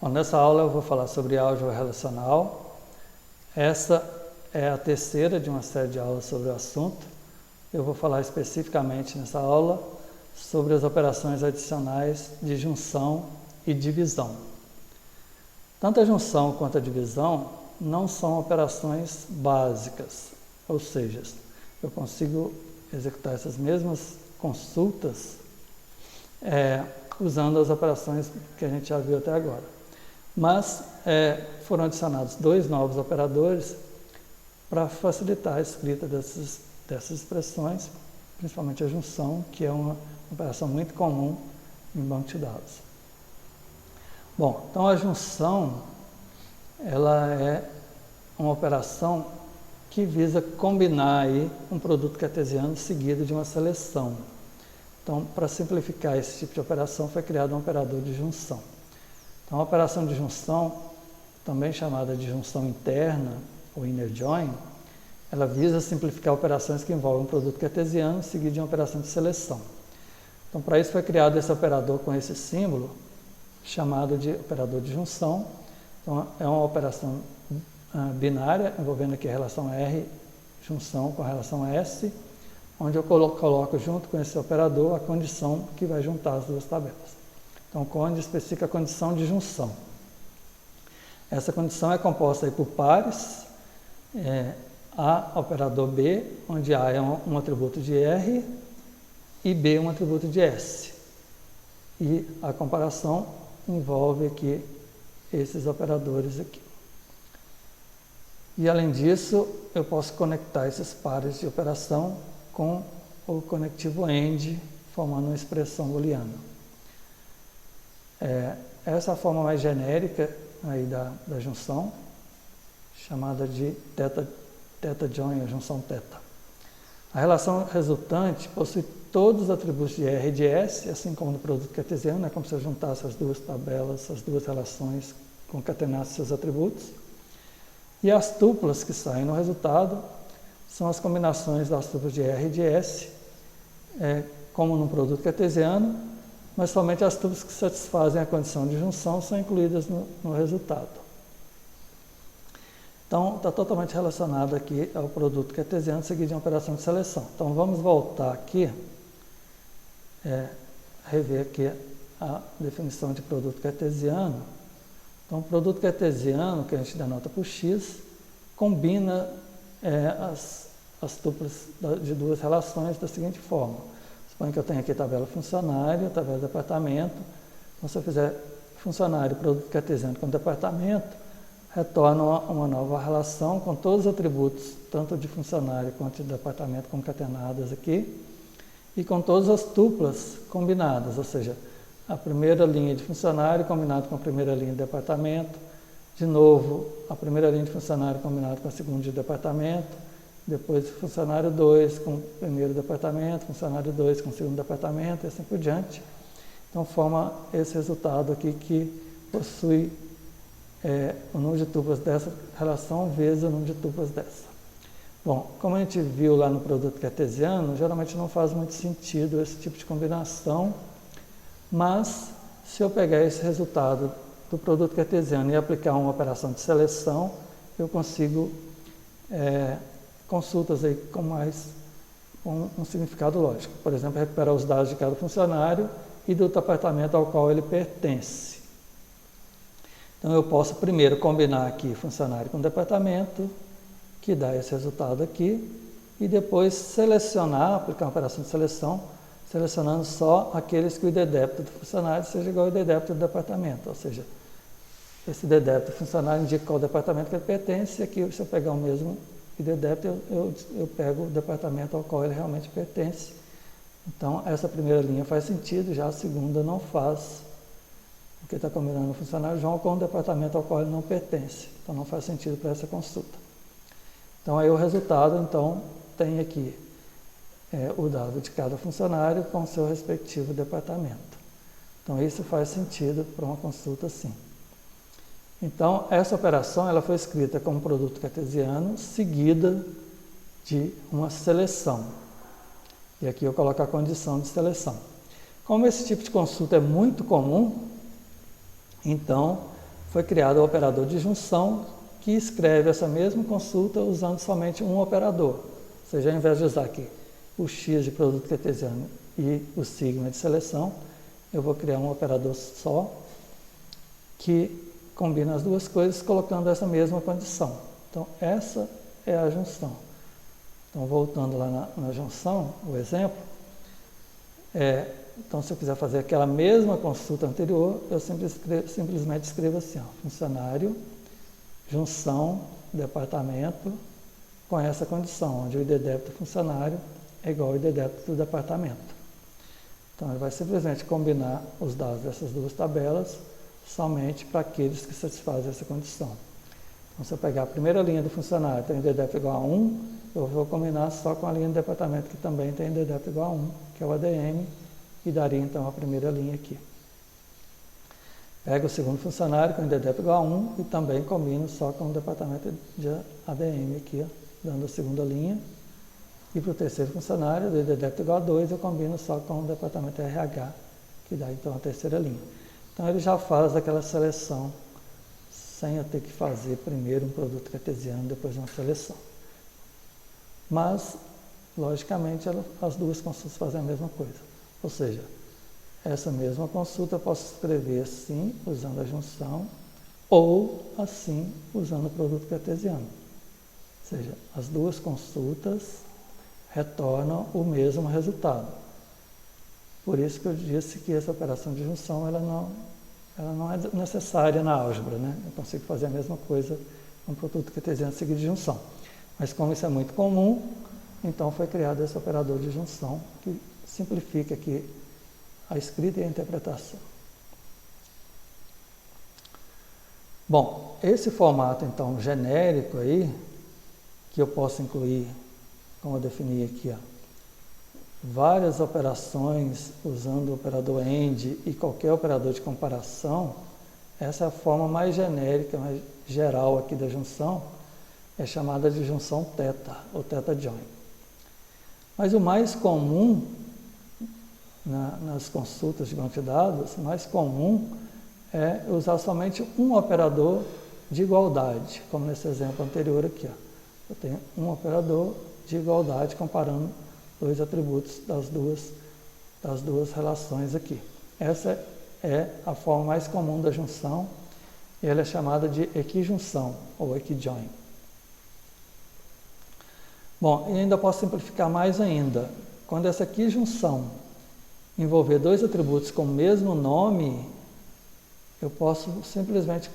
Bom, nessa aula eu vou falar sobre álgebra relacional. Essa é a terceira de uma série de aulas sobre o assunto. Eu vou falar especificamente nessa aula sobre as operações adicionais de junção e divisão. Tanto a junção quanto a divisão não são operações básicas, ou seja, eu consigo executar essas mesmas consultas usando as operações que a gente já viu até agora. Mas foram adicionados dois novos operadores para facilitar a escrita dessas expressões, principalmente a junção, que é uma operação muito comum em banco de dados. Bom, então a junção ela é uma operação que visa combinar aí um produto cartesiano seguido de uma seleção. Então, para simplificar esse tipo de operação, foi criado um operador de junção. Então, a operação de junção, também chamada de junção interna, ou inner join, ela visa simplificar operações que envolvem um produto cartesiano seguido de uma operação de seleção. Então, para isso foi criado esse operador com esse símbolo, chamado de operador de junção. Então, é uma operação binária, envolvendo aqui a relação R, junção com a relação S, onde eu coloco junto com esse operador a condição que vai juntar as duas tabelas. Então, conde especifica a condição de junção. Essa condição é composta aí por pares, A operador B, onde A é um atributo de R e B um atributo de S. E a comparação envolve aqui esses operadores aqui. E além disso, eu posso conectar esses pares de operação com o conectivo AND, formando uma expressão booleana. Essa é a forma mais genérica aí da junção, chamada de θ join, a junção θ. A relação resultante possui todos os atributos de R e de S, assim como no produto cartesiano, é como se eu juntasse as duas tabelas, as duas relações, concatenasse seus atributos. E as tuplas que saem no resultado são as combinações das tuplas de R e de S, como no produto cartesiano, mas somente as tuplas que satisfazem a condição de junção são incluídas no resultado. Então, está totalmente relacionado aqui ao produto cartesiano seguido de uma operação de seleção. Então, vamos voltar aqui, rever aqui a definição de produto cartesiano. Então, o produto cartesiano, que a gente denota por X, combina as tuplas de duas relações da seguinte forma. Suponha que eu tenho aqui tabela funcionário, tabela departamento. Então, se eu fizer funcionário, produto cartesiano com departamento, retorna uma nova relação com todos os atributos, tanto de funcionário quanto de departamento, concatenadas aqui, e com todas as tuplas combinadas, ou seja, a primeira linha de funcionário combinado com a primeira linha de departamento, de novo, a primeira linha de funcionário combinado com a segunda de departamento, depois funcionário 2 com o primeiro departamento, funcionário 2 com o segundo departamento, e assim por diante. Então, forma esse resultado aqui que possui o número de tuplas dessa relação vezes o número de tuplas dessa. Bom, como a gente viu lá no produto cartesiano, geralmente não faz muito sentido esse tipo de combinação, mas se eu pegar esse resultado do produto cartesiano e aplicar uma operação de seleção, eu consigo consultas aí com um significado lógico. Por exemplo, recuperar os dados de cada funcionário e do departamento ao qual ele pertence. Então, eu posso primeiro combinar aqui funcionário com departamento, que dá esse resultado aqui, e depois selecionar, aplicar uma operação de seleção, selecionando só aqueles que o id débito do funcionário seja igual ao id débito do departamento, ou seja, esse id débito do funcionário indica qual departamento que ele pertence, e aqui, se eu pegar o mesmo id débito, eu pego o departamento ao qual ele realmente pertence. Então, essa primeira linha faz sentido, já a segunda não faz, porque está combinando o funcionário João com o departamento ao qual ele não pertence. Então, não faz sentido para essa consulta. Então, aí o resultado, então, tem aqui o dado de cada funcionário com o seu respectivo departamento. Então, isso faz sentido para uma consulta assim. Então, essa operação ela foi escrita como produto cartesiano, seguida de uma seleção. E aqui eu coloco a condição de seleção. Como esse tipo de consulta é muito comum, então foi criado o operador de junção, que escreve essa mesma consulta usando somente um operador. Ou seja, ao invés de usar aqui o X de produto cartesiano e o sigma de seleção, eu vou criar um operador só que combina as duas coisas colocando essa mesma condição. Então, essa é a junção. Então, voltando lá na junção, o exemplo, então, se eu quiser fazer aquela mesma consulta anterior, eu simplesmente escrevo assim, ó, funcionário, junção, departamento, com essa condição, onde o ID débito do funcionário é igual ao ID débito do departamento. Então, ele vai simplesmente combinar os dados dessas duas tabelas somente para aqueles que satisfazem essa condição. Então, se eu pegar a primeira linha do funcionário, tem ID débito igual a 1, eu vou combinar só com a linha do departamento, que também tem ID débito igual a 1, que é o ADM, e daria então a primeira linha aqui. Pego o segundo funcionário com ID débito igual a 1 e também combino só com o departamento de ADM aqui, ó, dando a segunda linha. E para o terceiro funcionário, do ID débito igual a 2, eu combino só com o departamento RH, que dá então a terceira linha. Então ele já faz aquela seleção sem eu ter que fazer primeiro um produto cartesiano, depois uma seleção. Mas, logicamente, as duas consultas fazem a mesma coisa. Ou seja, essa mesma consulta eu posso escrever assim, usando a junção, ou assim, usando o produto cartesiano. Ou seja, as duas consultas retornam o mesmo resultado. Por isso que eu disse que essa operação de junção ela não é necessária na álgebra, né? Eu consigo fazer a mesma coisa com o produto cartesiano seguido de junção. Mas como isso é muito comum, então foi criado esse operador de junção que simplifica aqui a escrita e a interpretação. Bom, esse formato então genérico aí, que eu posso incluir, como eu defini aqui, ó, várias operações usando o operador AND e qualquer operador de comparação, essa é a forma mais genérica, mais geral aqui da junção, é chamada de junção θ, ou θ join. Mas o mais comum, nas consultas de banco de dados, o mais comum é usar somente um operador de igualdade, como nesse exemplo anterior aqui. Ó. Eu tenho um operador de igualdade comparando dois atributos das duas relações aqui. Essa é a forma mais comum da junção e ela é chamada de equijunção ou equijoin. Bom, e ainda posso simplificar mais ainda. Quando essa equijunção envolver dois atributos com o mesmo nome, eu posso simplesmente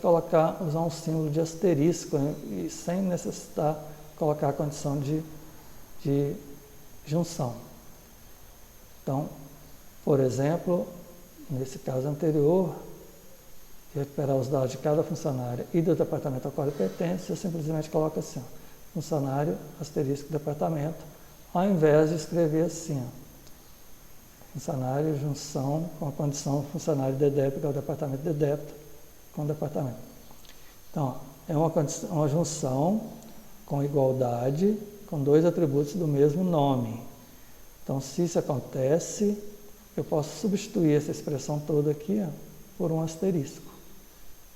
usar um símbolo de asterisco, né, e sem necessitar colocar a condição de junção. Então, por exemplo, nesse caso anterior, recuperar os dados de cada funcionário e do departamento ao qual ele pertence, eu simplesmente coloco assim, ó, funcionário, asterisco, departamento, ao invés de escrever assim, ó, funcionário, junção, com a condição funcionário de débito igual ao departamento de débito com o departamento. Então, ó, é uma junção com igualdade, com dois atributos do mesmo nome. Então, se isso acontece, eu posso substituir essa expressão toda aqui, ó, por um asterisco.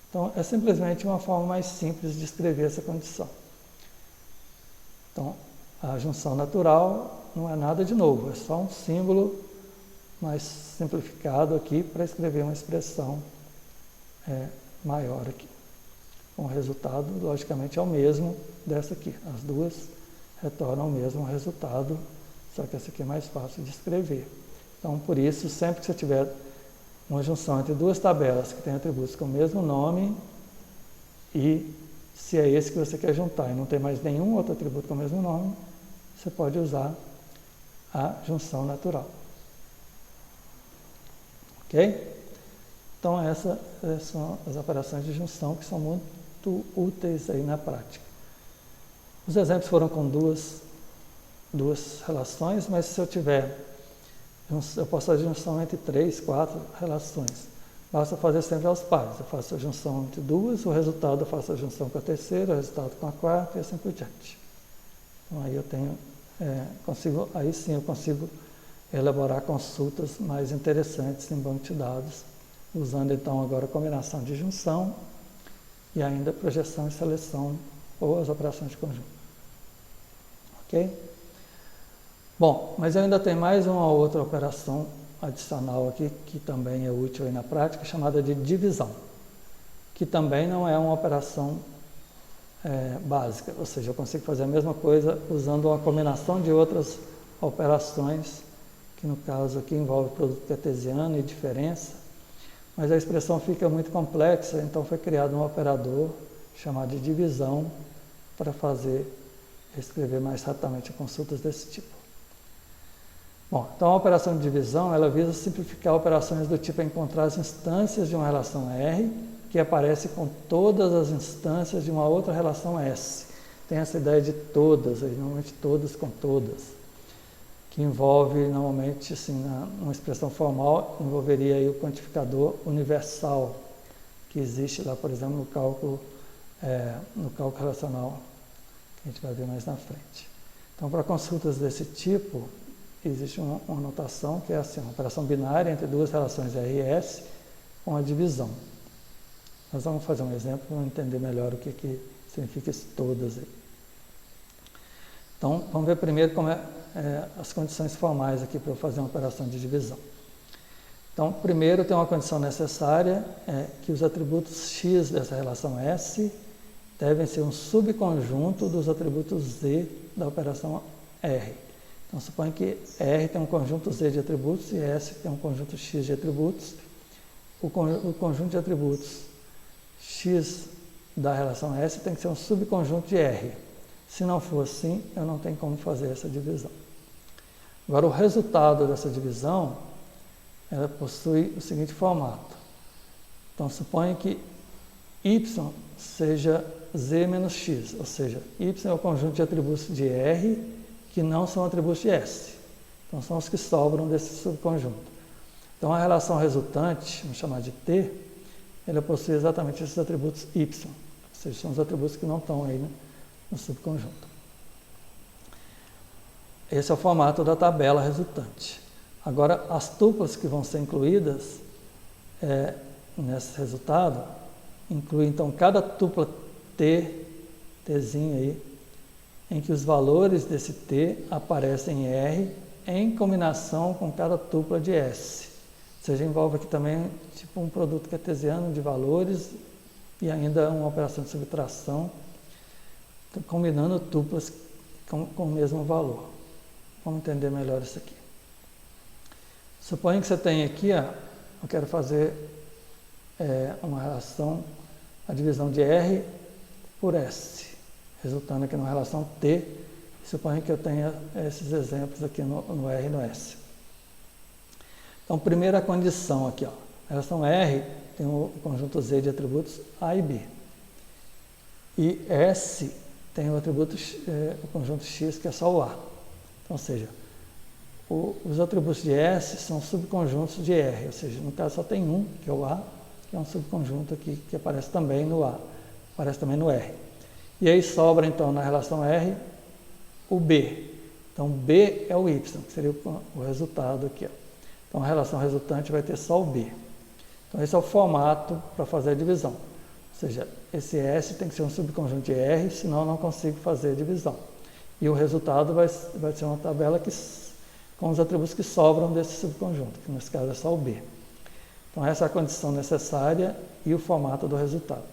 Então, é simplesmente uma forma mais simples de escrever essa condição. Então, a junção natural não é nada de novo, é só um símbolo mais simplificado aqui para escrever uma expressão maior aqui. O resultado, logicamente, é o mesmo dessa aqui. As duas retornam o mesmo resultado, só que essa aqui é mais fácil de escrever. Então, por isso, sempre que você tiver uma junção entre duas tabelas que têm atributos com o mesmo nome e se é esse que você quer juntar e não tem mais nenhum outro atributo com o mesmo nome, você pode usar a junção natural. Ok? Então, essas são as operações de junção que são muito úteis aí na prática. Os exemplos foram com duas relações, mas se eu posso fazer junção entre 3, 4 relações. Basta fazer sempre aos pares. Eu faço a junção entre duas, o resultado eu faço a junção com a terceira, o resultado com a quarta e assim por diante. Então aí aí sim eu consigo elaborar consultas mais interessantes em banco de dados, usando então agora a combinação de junção e ainda projeção e seleção ou as operações de conjunto. Ok? Bom, mas eu ainda tenho mais uma outra operação adicional aqui, que também é útil aí na prática, chamada de divisão, que também não é uma operação básica, ou seja, eu consigo fazer a mesma coisa usando uma combinação de outras operações, que no caso aqui envolve produto cartesiano e diferença, mas a expressão fica muito complexa, então foi criado um operador chamado de divisão para escrever mais rapidamente consultas desse tipo. Bom, então a operação de divisão, ela visa simplificar operações do tipo encontrar as instâncias de uma relação R que aparece com todas as instâncias de uma outra relação S. Tem essa ideia de todas, normalmente todas com todas, que envolve, normalmente, assim, numa expressão formal, envolveria aí o quantificador universal, que existe lá, por exemplo, no cálculo relacional, que a gente vai ver mais na frente. Então, para consultas desse tipo, existe uma notação que é assim, uma operação binária entre duas relações R e S com a divisão. Nós vamos fazer um exemplo para entender melhor o que significa esse todas aí. Então, vamos ver primeiro como as condições formais aqui para eu fazer uma operação de divisão. Então, primeiro tem uma condição necessária, que os atributos X dessa relação S devem ser um subconjunto dos atributos Z da operação R. Então, suponha que R tem um conjunto Z de atributos e S tem um conjunto X de atributos. O conjunto de atributos X da relação S tem que ser um subconjunto de R. Se não for assim, eu não tenho como fazer essa divisão. Agora, o resultado dessa divisão, ela possui o seguinte formato. Então, suponha que Y seja Z menos X, ou seja, Y é o conjunto de atributos de R que não são atributos de S. Então, são os que sobram desse subconjunto. Então, a relação resultante, vamos chamar de T, ela possui exatamente esses atributos Y, ou seja, são os atributos que não estão aí no subconjunto. Esse é o formato da tabela resultante. Agora, as tuplas que vão ser incluídas nesse resultado, incluem então cada tupla Tzinho aí, em que os valores desse T aparecem em R em combinação com cada tupla de S. Ou seja, envolve aqui também tipo um produto cartesiano de valores e ainda uma operação de subtração, combinando tuplas com o mesmo valor. Vamos entender melhor isso aqui. Suponha que você tem aqui, eu quero fazer uma relação, a divisão de R por S, resultando aqui numa relação T. Suponha que eu tenha esses exemplos aqui no R e no S. Então, primeira condição aqui, a relação R tem o conjunto Z de atributos A e B. E S tem o atributo, o conjunto X, que é só o A. Então, ou seja, os atributos de S são subconjuntos de R, ou seja, no caso só tem um, que é o A, que é um subconjunto aqui que aparece também no A, aparece também no R. E aí sobra, então, na relação R, o B. Então, B é o Y, que seria o resultado aqui. Então, a relação resultante vai ter só o B. Então, esse é o formato para fazer a divisão. Ou seja, esse S tem que ser um subconjunto de R, senão eu não consigo fazer a divisão. E o resultado vai ser uma tabela com os atributos que sobram desse subconjunto, que nesse caso é só o B. Então, essa é a condição necessária e o formato do resultado.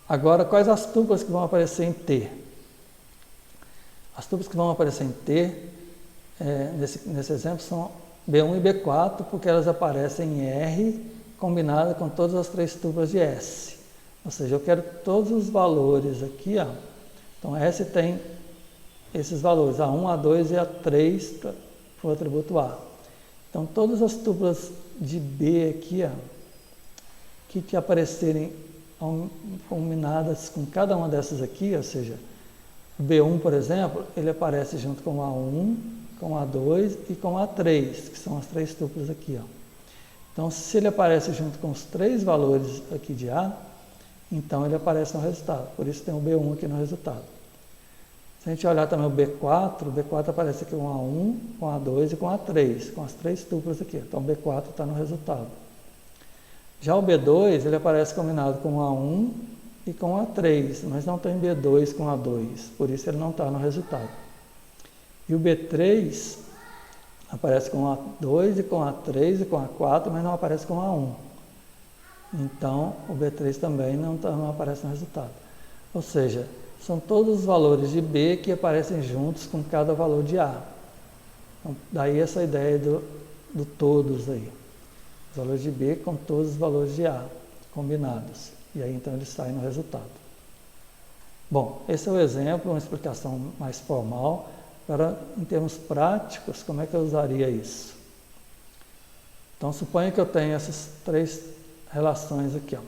Agora, quais as tuplas que vão aparecer em T? As tuplas que vão aparecer em T, nesse exemplo, são B1 e B4, porque elas aparecem em R combinada com todas as três tuplas de S. Ou seja, eu quero todos os valores aqui. Então, S tem esses valores, A1, A2 e A3 para o atributo A. Então, todas as tuplas de B aqui, que aparecerem combinadas com cada uma dessas aqui, ou seja, o B1, por exemplo, ele aparece junto com A1, com A2 e com A3, que são as três tuplas aqui. Então, se ele aparece junto com os três valores aqui de A, então ele aparece no resultado. Por isso tem o B1 aqui no resultado. Se a gente olhar também o B4 aparece aqui com A1, com A2 e com A3, com as três tuplas aqui. Então, o B4 está no resultado. Já o B2, ele aparece combinado com A1, e com A3, mas não tem B2 com A2, por isso ele não está no resultado. E o B3 aparece com A2 e com A3 e com A4, mas não aparece com A1. Então, o B3 também não aparece no resultado. Ou seja, são todos os valores de B que aparecem juntos com cada valor de A. Então, daí essa ideia do todos aí. Os valores de B com todos os valores de A combinados. E aí então eles saem no resultado. Bom, esse é o exemplo, uma explicação mais formal. Agora, em termos práticos, como é que eu usaria isso? Então, suponha que eu tenho essas três relações aqui, ó.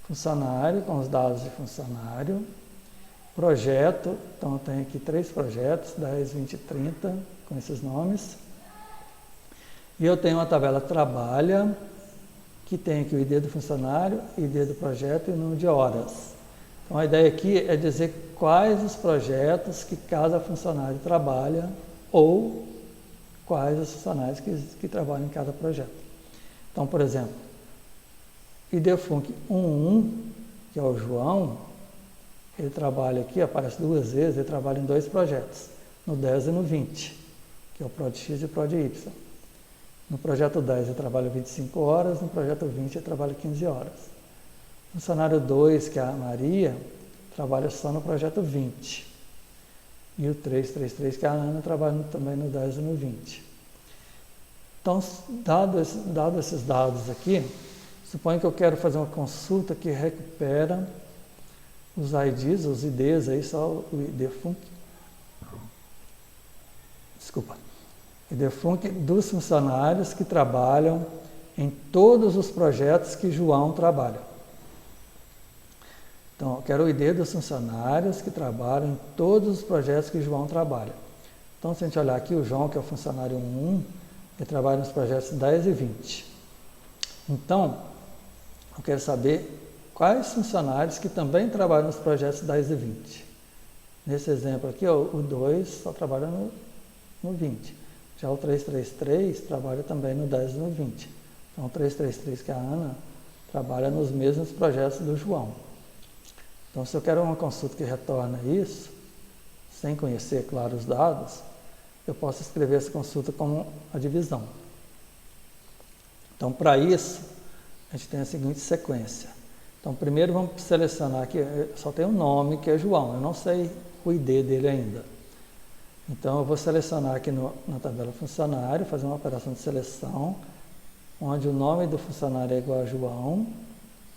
Funcionário, com os dados de funcionário. Projeto, então eu tenho aqui 3 projetos, 10, 20 e 30, com esses nomes. E eu tenho uma tabela trabalha, que tem aqui o ID do funcionário, ID do projeto e o número de horas. Então a ideia aqui é dizer quais os projetos que cada funcionário trabalha ou quais os funcionários que trabalham em cada projeto. Então, por exemplo, IDFUNC 11, que é o João, ele trabalha aqui, aparece 2 vezes, ele trabalha em 2 projetos, no 10 e no 20, que é o PROD X e o PROD Y. No projeto 10 ele trabalha 25 horas, no projeto 20 ele trabalha 15 horas. O funcionário 2, que é a Maria, trabalha só no projeto 20. E o 333, que é a Ana, trabalha também no 10 e no 20. Então, dado esses dados aqui, suponho que eu quero fazer uma consulta que recupera os IDs, os IDs aí, só o IDFUNC. Desculpa. IDFUNC dos funcionários que trabalham em todos os projetos que João trabalha. Então, eu quero o ID dos funcionários que trabalham em todos os projetos que João trabalha. Então, se a gente olhar aqui, o João, que é o funcionário 1, ele trabalha nos projetos 10 e 20. Então, eu quero saber quais funcionários que também trabalham nos projetos 10 e 20. Nesse exemplo aqui, ó, o 2 só trabalha no 20. Já o 333 trabalha também no 10 e no 20. Então, o 333, que é a Ana, trabalha nos mesmos projetos do João. Então, se eu quero uma consulta que retorna isso, sem conhecer, claro, os dados, eu posso escrever essa consulta como a divisão. Então, para isso, a gente tem a seguinte sequência. Então, primeiro vamos selecionar aqui, só tem um nome que é João, eu não sei o ID dele ainda. Então, eu vou selecionar aqui na tabela funcionário, fazer uma operação de seleção, onde o nome do funcionário é igual a João.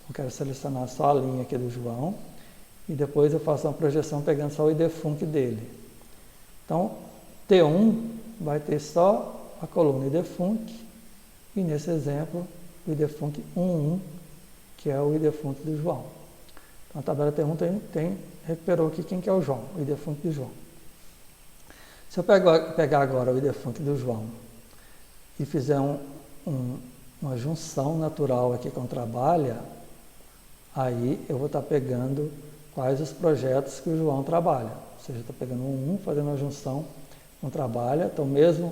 Eu quero selecionar só a linha aqui do João. E depois eu faço uma projeção pegando só o IDFUNC dele. Então, T1 vai ter só a coluna IDFUNC, e nesse exemplo, o IDFUNC 11, que é o IDFUNC do João. Então, a tabela T1 recuperou aqui quem que é o João, o IDFUNC do João. Se eu pegar agora o IDFUNC do João e fizer uma junção natural aqui com trabalha, aí eu vou estar pegando quais os projetos que o João trabalha. Ou seja, estou pegando um, fazendo uma junção com trabalha. Então, mesmo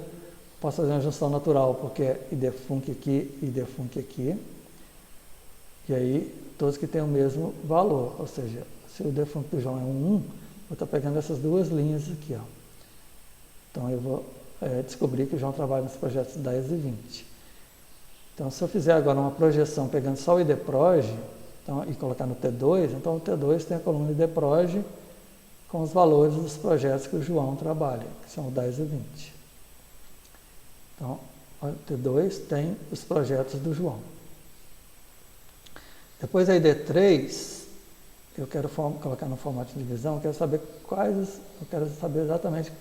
posso fazer uma junção natural, porque é IDFUNC aqui e IDFUNC aqui. E aí, todos que têm o mesmo valor. Ou seja, se o IDFUNC do João é 1, vou estar pegando essas duas linhas aqui, ó. Então, eu vou descobrir que o João trabalha nos projetos 10 e 20. Então, se eu fizer agora uma projeção pegando só o IDPROJ, então, e colocar no T2, então o T2 tem a coluna IDPROJ com os valores dos projetos que o João trabalha, que são o 10 e 20. Então, o T2 tem os projetos do João. Depois a ID3, eu quero colocar no formato de divisão, eu quero saber exatamente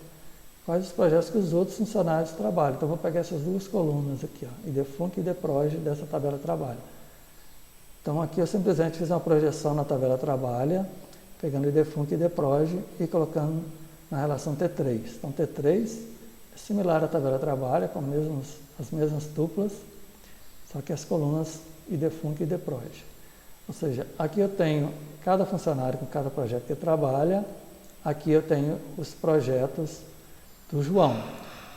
quais os projetos que os outros funcionários trabalham. Então, eu vou pegar essas duas colunas aqui, ó, IDFUNC e IDPROJ dessa tabela trabalho. Então, aqui eu simplesmente fiz uma projeção na tabela trabalha, pegando IDFUNC e IDPROJ e colocando na relação T3. Então, T3 é similar à tabela trabalha, com as mesmas tuplas, só que as colunas IDFUNC e IDPROJ. Ou seja, aqui eu tenho cada funcionário com cada projeto que trabalha, aqui eu tenho os projetos do João.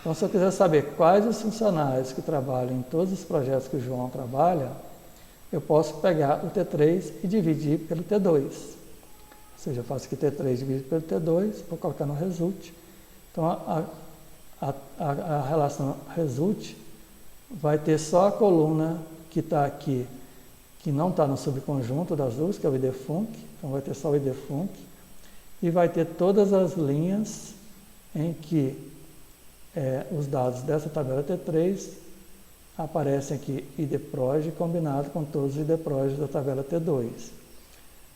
Então, se eu quiser saber quais os funcionários que trabalham em todos os projetos que o João trabalha, eu posso pegar o T3 e dividir pelo T2. Ou seja, eu faço aqui T3 dividido pelo T2, vou colocar no result. Então, a relação result vai ter só a coluna que está aqui, que não está no subconjunto das duas, que é o idfunc. Então, vai ter só o idfunc. E vai ter todas as linhas em que os dados dessa tabela T3 aparecem aqui idproj combinado com todos os idproj da tabela T2.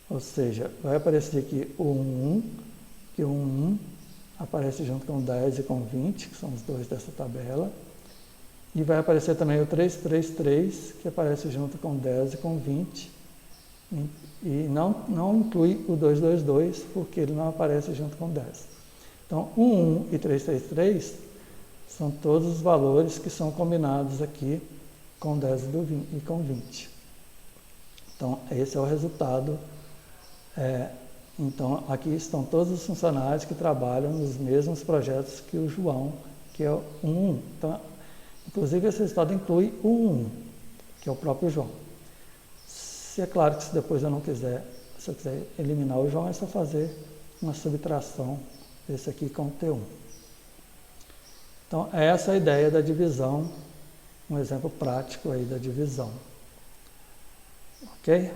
Ou seja, vai aparecer aqui o 11, que o 11 aparece junto com 10 e com 20, que são os dois dessa tabela. E vai aparecer também o 333, que aparece junto com 10 e com 20. E não inclui o 222, porque ele não aparece junto com 10. Então, 11 e 333 são todos os valores que são combinados aqui com 10 e com 20. Então, esse é o resultado. Então, aqui estão todos os funcionários que trabalham nos mesmos projetos que o João, que é o 11. Então, inclusive, esse resultado inclui o 11, que é o próprio João. Se é claro que se depois eu quiser eliminar o João, é só fazer uma subtração desse aqui com o T1. Então, essa é a ideia da divisão, um exemplo prático aí da divisão. Ok?